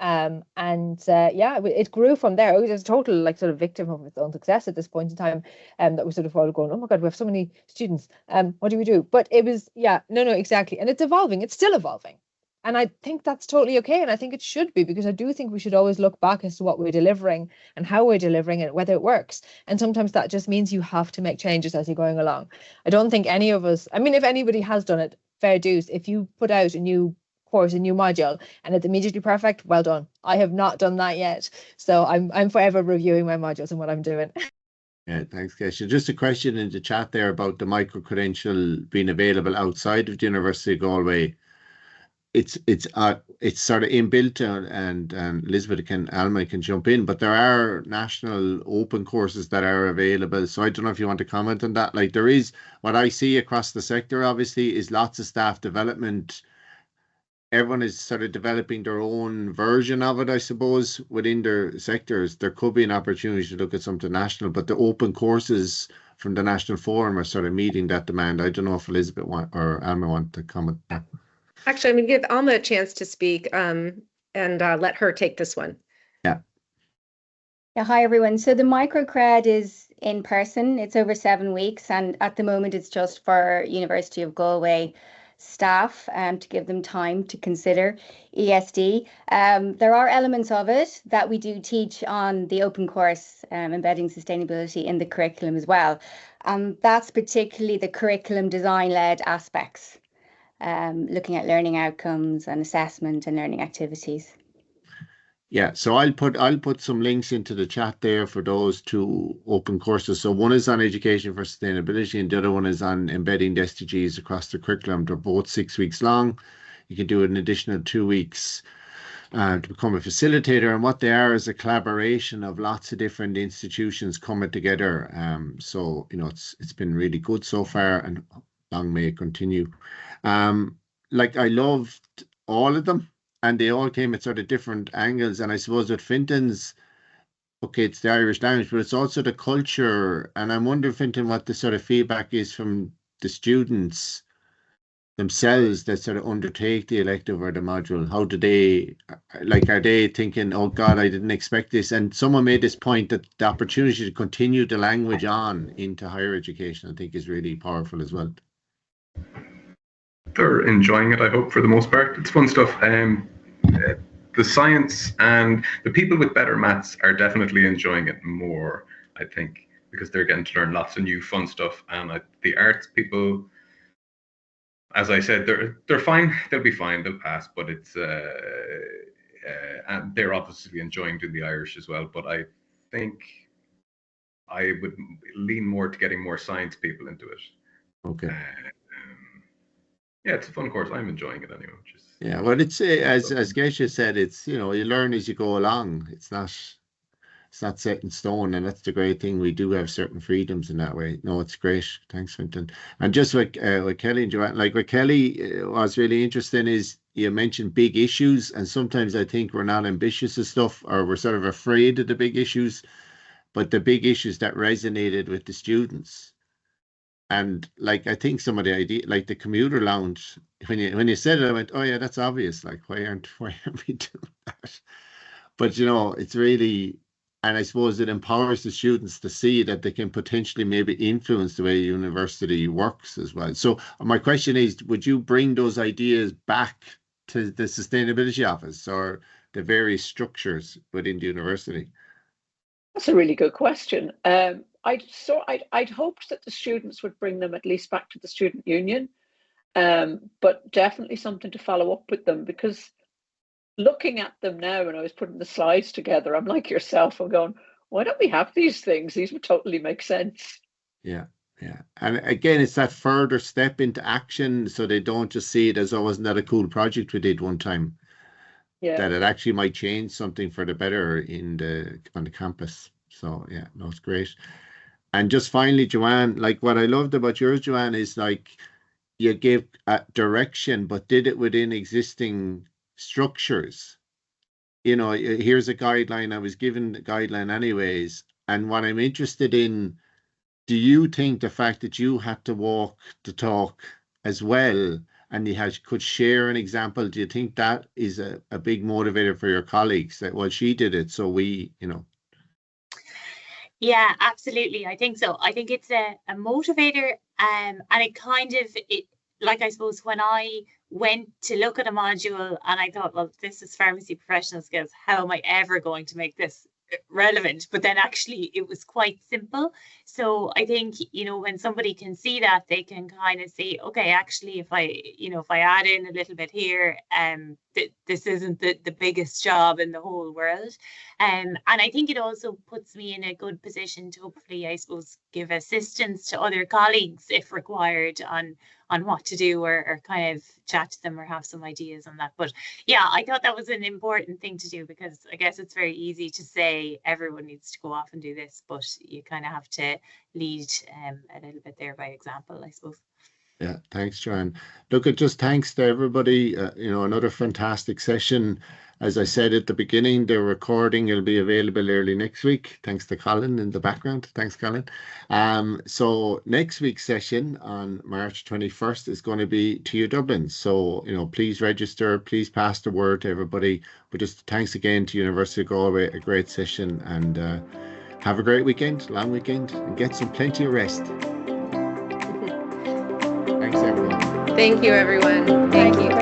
Yeah, it grew from there. It was a total sort of victim of its own success at this point in time. That we sort of all going, oh my God, we have so many students. What do we do? But it was, no, exactly. And it's evolving. It's still evolving. And I think that's totally okay. And I think it should be, because I do think we should always look back as to what we're delivering and how we're delivering it, whether it works. And sometimes that just means you have to make changes as you're going along. I don't think any of us, if anybody has done it, fair dues. If you put out a new course, a new module, and it's immediately perfect, well done. I have not done that yet. So I'm forever reviewing my modules and what I'm doing. Yeah, thanks, Keisha. Just a question in the chat there about the micro-credential being available outside of the University of Galway. It's sort of inbuilt, and Elizabeth Alma can jump in, but there are national open courses that are available. So I don't know if you want to comment on that. Like, there is, what I see across the sector, obviously, is lots of staff development. Everyone is sort of developing their own version of it, I suppose, within their sectors. There could be an opportunity to look at something national, but the open courses from the National Forum are sort of meeting that demand. I don't know if Elizabeth or Alma want to comment. Actually, I'm going to give Alma a chance to speak and let her take this one. Yeah. Yeah, hi everyone. So the microcred is in person. It's over 7 weeks, and at the moment it's just for University of Galway staff to give them time to consider ESD. There are elements of it that we do teach on the open course, embedding sustainability in the curriculum as well. That's particularly the curriculum design-led aspects, looking at learning outcomes and assessment and learning activities. Yeah, so I'll put some links into the chat there for those 2 open courses. So one is on education for sustainability, and the other one is on embedding the SDGs across the curriculum. They're both 6 weeks long. You can do an additional 2 weeks to become a facilitator. And what they are is a collaboration of lots of different institutions coming together. So it's been really good so far, and long may it continue. Like I loved all of them. And they all came at sort of different angles. And I suppose with Fintan's, okay, it's the Irish language, but it's also the culture. And I'm wondering, Fintan, what the sort of feedback is from the students themselves that sort of undertake the elective or the module. How do they, like, are they thinking, oh God, I didn't expect this? And someone made this point that the opportunity to continue the language on into higher education, I think, is really powerful as well. They're enjoying it, I hope, for the most part. It's fun stuff. The science and the people with better maths are definitely enjoying it more, I think, because they're getting to learn lots of new fun stuff. And the arts people, as I said, they're fine. They'll be fine. They'll pass. But it's and they're obviously enjoying doing the Irish as well. But I think I would lean more to getting more science people into it. Okay. Yeah, it's a fun course. I'm enjoying it anyway. Yeah, well, it's as Geisha said, it's you learn as you go along. It's not set in stone, and that's the great thing. We do have certain freedoms in that way. No, it's great. Thanks, Fintan. And just with Kelly and Joanne, like what Kelly was really interesting is you mentioned big issues, and sometimes I think we're not ambitious of stuff, or we're sort of afraid of the big issues, but the big issues that resonated with the students. And like I think some of the idea, like the commuter lounge, when you said it, I went, oh yeah, that's obvious. Like why aren't we doing that? But it's really, and I suppose it empowers the students to see that they can potentially maybe influence the way university works as well. So my question is, would you bring those ideas back to the sustainability office or the various structures within the university? That's a really good question. I'd hoped that the students would bring them at least back to the student union, but definitely something to follow up with them, because looking at them now, when I was putting the slides together, I'm like yourself, I'm going, why don't we have these things? These would totally make sense. Yeah. And again, it's that further step into action, so they don't just see it as, oh, wasn't that a cool project we did one time? Yeah. That it actually might change something for the better on the campus. So yeah, no, it's great. And just finally, Joanne, like what I loved about yours, Joanne, is like you gave a direction, but did it within existing structures. Here's a guideline. I was given the guideline anyways. And what I'm interested in, do you think the fact that you had to walk the talk as well, and you could share an example, do you think that is a big motivator for your colleagues that, well, she did it, so we, Yeah, absolutely. I think so. I think it's a motivator, and it kind of, like I suppose when I went to look at a module and I thought, well, this is pharmacy professional skills, how am I ever going to make this relevant? But then actually it was quite simple. So I think, when somebody can see that, they can kind of say, okay, actually, if I add in a little bit here, this isn't the biggest job in the whole world. And I think it also puts me in a good position to hopefully, I suppose, give assistance to other colleagues if required on what to do, or kind of chat to them or have some ideas on that. But yeah, I thought that was an important thing to do, because I guess it's very easy to say everyone needs to go off and do this, but you kind of have to lead a little bit there by example, I suppose. Yeah, thanks, Joanne. Look, just thanks to everybody. Another fantastic session. As I said at the beginning, the recording will be available early next week. Thanks to Colin in the background. Thanks, Colin. So next week's session on March 21st is going to be TU Dublin. So, please register, please pass the word to everybody. But just thanks again to University of Galway, a great session, and have a great weekend, long weekend, and get some plenty of rest. Thanks, everyone. Thank you, everyone. Thank you.